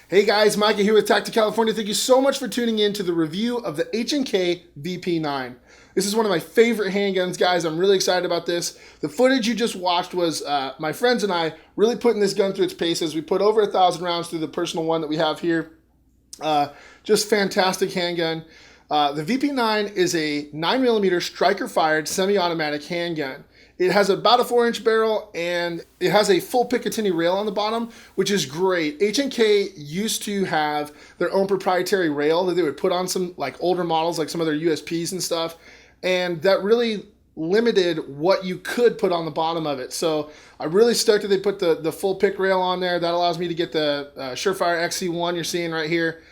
Hey guys, Micah here with TactiCalifornia. Thank you so much for tuning in to the review of the H&K VP9. This is one of my favorite handguns, guys. I'm really excited about this. The footage you just watched was my friends and I really putting this gun through its paces. We put over 1,000 rounds through the personal one that we have here. Just fantastic handgun. The VP9 is a 9mm striker-fired semi-automatic handgun. It has about a 4-inch barrel and it has a full Picatinny rail on the bottom, which is great. H&K used to have their own proprietary rail that they would put on some like older models, like some of their USPs and stuff, and that really limited what you could put on the bottom of it. So I'm really stoked that they put the full pick rail on there. That allows me to get the Surefire XC1 you're seeing right here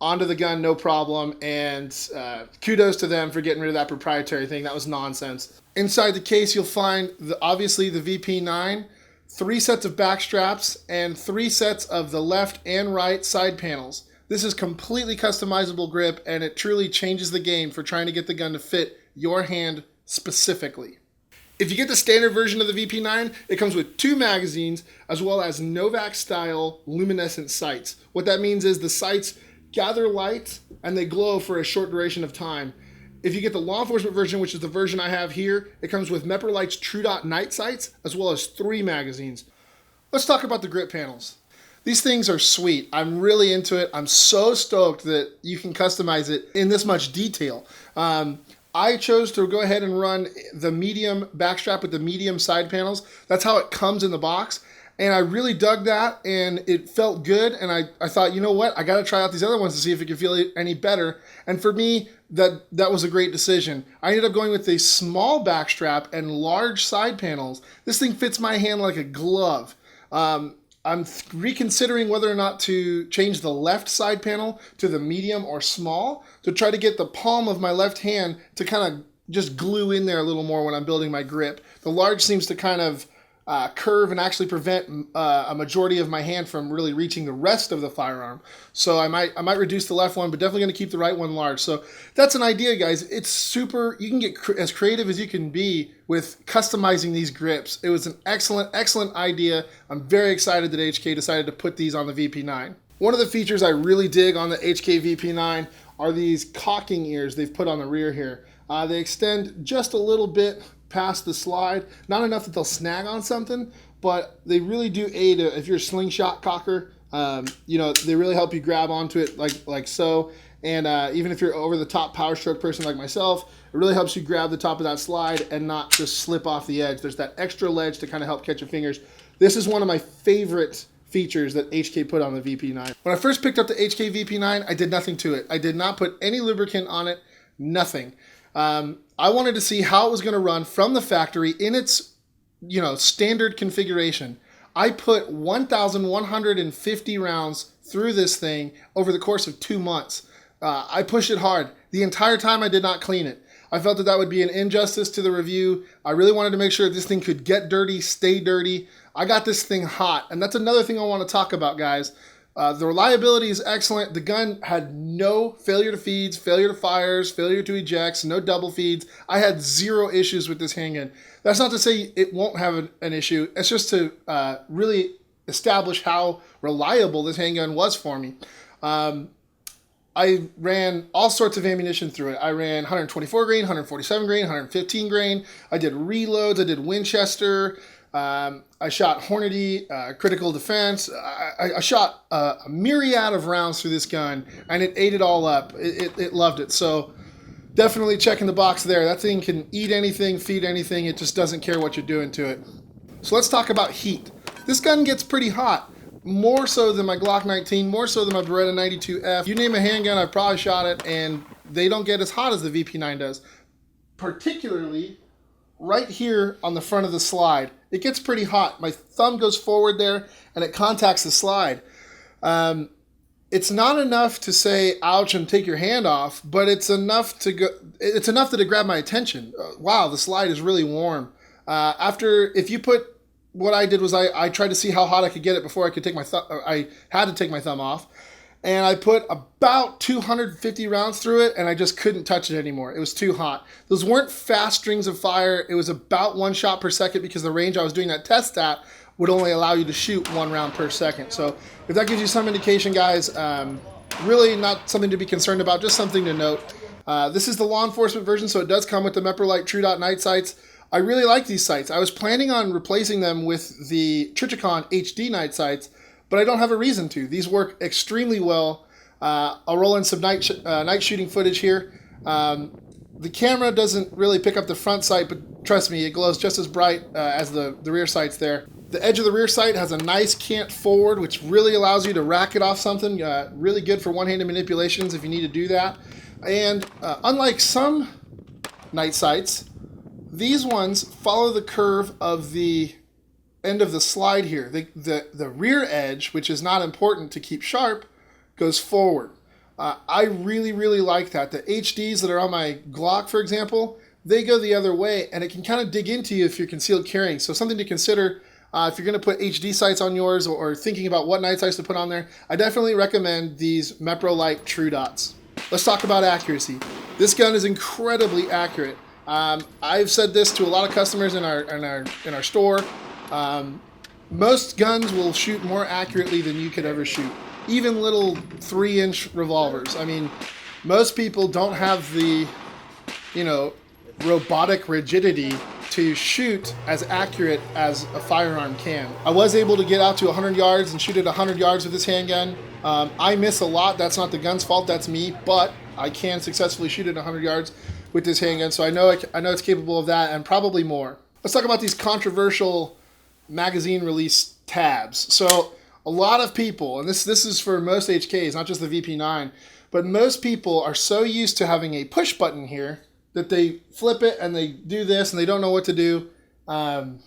onto the gun, no problem, and kudos to them for getting rid of that proprietary thing. That was nonsense. Inside the case, you'll find, obviously, the VP9, 3 sets of back straps, and 3 sets of the left and right side panels. This is completely customizable grip, and it truly changes the game for trying to get the gun to fit your hand specifically. If you get the standard version of the VP9, it comes with 2 magazines, as well as Novak-style luminescent sights. What that means is the sights gather light, and they glow for a short duration of time. If you get the law enforcement version, which is the version I have here, it comes with Mepper-Light's True Dot night sights, as well as 3 magazines. Let's talk about the grip panels. These things are sweet. I'm really into it. I'm so stoked that you can customize it in this much detail. I chose to go ahead and run the medium backstrap with the medium side panels. That's how it comes in the box. And I really dug that, and it felt good, and I thought, you know what, I got to try out these other ones to see if it can feel any better. And for me, that was a great decision. I ended up going with a small backstrap and large side panels. This thing fits my hand like a glove. I'm reconsidering whether or not to change the left side panel to the medium or small to try to get the palm of my left hand to kind of just glue in there a little more when I'm building my grip. The large seems to kind of curve and actually prevent a majority of my hand from really reaching the rest of the firearm. So I might reduce the left one, but definitely going to keep the right one large. So that's an idea, guys. It's super. You can get as creative as you can be with customizing these grips. It was an excellent idea. I'm very excited that HK decided to put these on the VP9. One of the features I really dig on the HK VP9 are these cocking ears they've put on the rear here. They extend just a little bit past the slide, not enough that they'll snag on something, but they really do aid if you're a slingshot cocker. They really help you grab onto it like so. And even if you're over the top power stroke person like myself, it really helps you grab the top of that slide and not just slip off the edge. There's that extra ledge to kind of help catch your fingers. This is one of my favorite features that HK put on the VP9. When I first picked up the HK VP9, I did nothing to it. I did not put any lubricant on it, nothing. I wanted to see how it was going to run from the factory in its, standard configuration. I put 1,150 rounds through this thing over the course of 2 months. I pushed it hard. The entire time I did not clean it. I felt that would be an injustice to the review. I really wanted to make sure that this thing could get dirty, stay dirty. I got this thing hot, and that's another thing I want to talk about, guys. The reliability is excellent. The gun had no failure to feeds, failure to fires, failure to ejects, no double feeds. I had 0 issues with this handgun. That's not to say it won't have an issue. It's just to really establish how reliable this handgun was for me. I ran all sorts of ammunition through it. I ran 124 grain, 147 grain, 115 grain. I did reloads. I did Winchester. I shot Hornady, critical defense. I shot a myriad of rounds through this gun, and it ate it all up. It loved it. So definitely checking the box there. That thing can eat anything, feed anything. It just doesn't care what you're doing to it. So let's talk about heat. This gun gets pretty hot. More so than my Glock 19, more so than my Beretta 92F. You name a handgun, I've probably shot it, and they don't get as hot as the VP9 does. Particularly right here on the front of the slide. It gets pretty hot. My thumb goes forward there, and it contacts the slide. It's not enough to say, ouch, and take your hand off, but it's enough that it grabbed my attention. Wow, the slide is really warm. What I did was I tried to see how hot I could get it before I could take my thumb. I had to take my thumb off, and I put about 250 rounds through it, and I just couldn't touch it anymore. It was too hot. Those weren't fast strings of fire. It was about 1 shot per second because the range I was doing that test at would only allow you to shoot 1 round per second. So if that gives you some indication, guys, really not something to be concerned about, just something to note. This is the law enforcement version, so it does come with the Meprolite True Dot night sights. I really like these sights. I was planning on replacing them with the Trichicon HD night sights, but I don't have a reason to. These work extremely well. I'll roll in some night shooting footage here. The camera doesn't really pick up the front sight, but trust me, it glows just as bright as the rear sights there. The edge of the rear sight has a nice cant forward, which really allows you to rack it off something. Really good for one-handed manipulations if you need to do that. And unlike some night sights, these ones follow the curve of the end of the slide here. The rear edge, which is not important to keep sharp, goes forward. I really, really like that. The HDs that are on my Glock, for example, they go the other way, and it can kind of dig into you if you're concealed carrying. So something to consider if you're going to put HD sights on yours or thinking about what night sights to put on there. I definitely recommend these Meprolite True Dots. Let's talk about accuracy. This gun is incredibly accurate. I've said this to a lot of customers in our store. Most guns will shoot more accurately than you could ever shoot. Even little 3-inch revolvers. I mean, most people don't have the, robotic rigidity to shoot as accurate as a firearm can. I was able to get out to 100 yards and shoot at 100 yards with this handgun. I miss a lot. That's not the gun's fault. That's me. But I can successfully shoot at 100 yards with this handgun. So I know it's capable of that and probably more. Let's talk about these controversial magazine release tabs. So a lot of people, and this is for most HKs, not just the VP9, but most people are so used to having a push button here that they flip it and they do this and they don't know what to do. And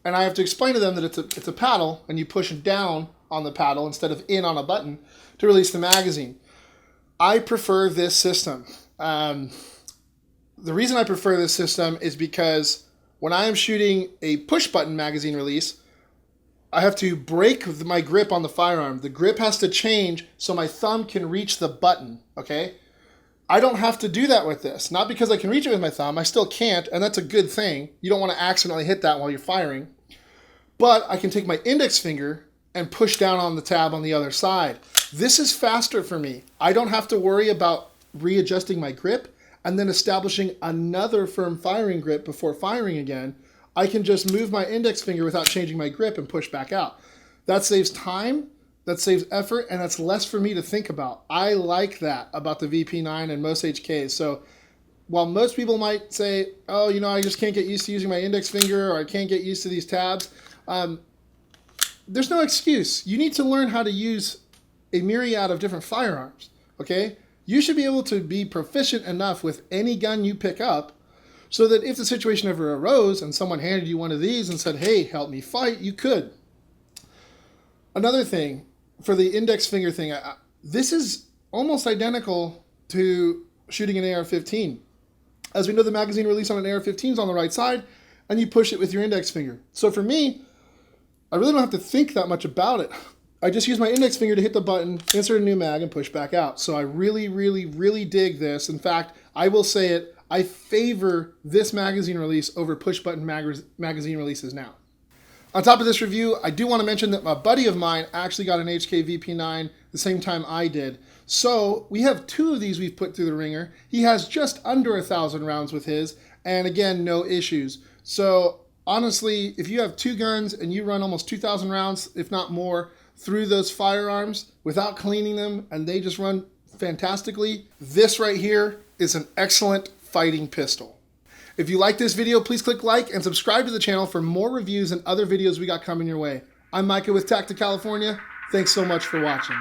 I have to explain to them that it's a paddle and you push down on the paddle instead of in on a button to release the magazine. I prefer this system. The reason I prefer this system is because when I am shooting a push button magazine release, I have to break my grip on the firearm. The grip has to change so my thumb can reach the button, okay? I don't have to do that with this. Not because I can reach it with my thumb. I still can't, and that's a good thing. You don't want to accidentally hit that while you're firing. But I can take my index finger and push down on the tab on the other side. This is faster for me. I don't have to worry about readjusting my grip and then establishing another firm firing grip before firing again. I can just move my index finger without changing my grip and push back out. That saves time, that saves effort, and that's less for me to think about. I like that about the VP9 and most HKs. So while most people might say, oh, I just can't get used to using my index finger or I can't get used to these tabs, there's no excuse. You need to learn how to use a myriad of different firearms, okay? You should be able to be proficient enough with any gun you pick up so that if the situation ever arose and someone handed you one of these and said, hey, help me fight, you could. Another thing, for the index finger thing, this is almost identical to shooting an AR-15. As we know, the magazine release on an AR-15 is on the right side, and you push it with your index finger. So for me, I really don't have to think that much about it. I just use my index finger to hit the button, insert a new mag, and push back out. So I really, really, really dig this. In fact, I will say it, I favor this magazine release over push-button magazine releases now. On top of this review, I do want to mention that a buddy of mine actually got an HK VP9 the same time I did. So we have 2 of these we've put through the ringer. He has just under 1,000 rounds with his, and again, no issues. So honestly, if you have 2 guns and you run almost 2,000 rounds, if not more, through those firearms without cleaning them, and they just run fantastically, this right here is an excellent fighting pistol. If you like this video, please click like and subscribe to the channel for more reviews and other videos we got coming your way. I'm Micah with TactiCalifornia. Thanks so much for watching.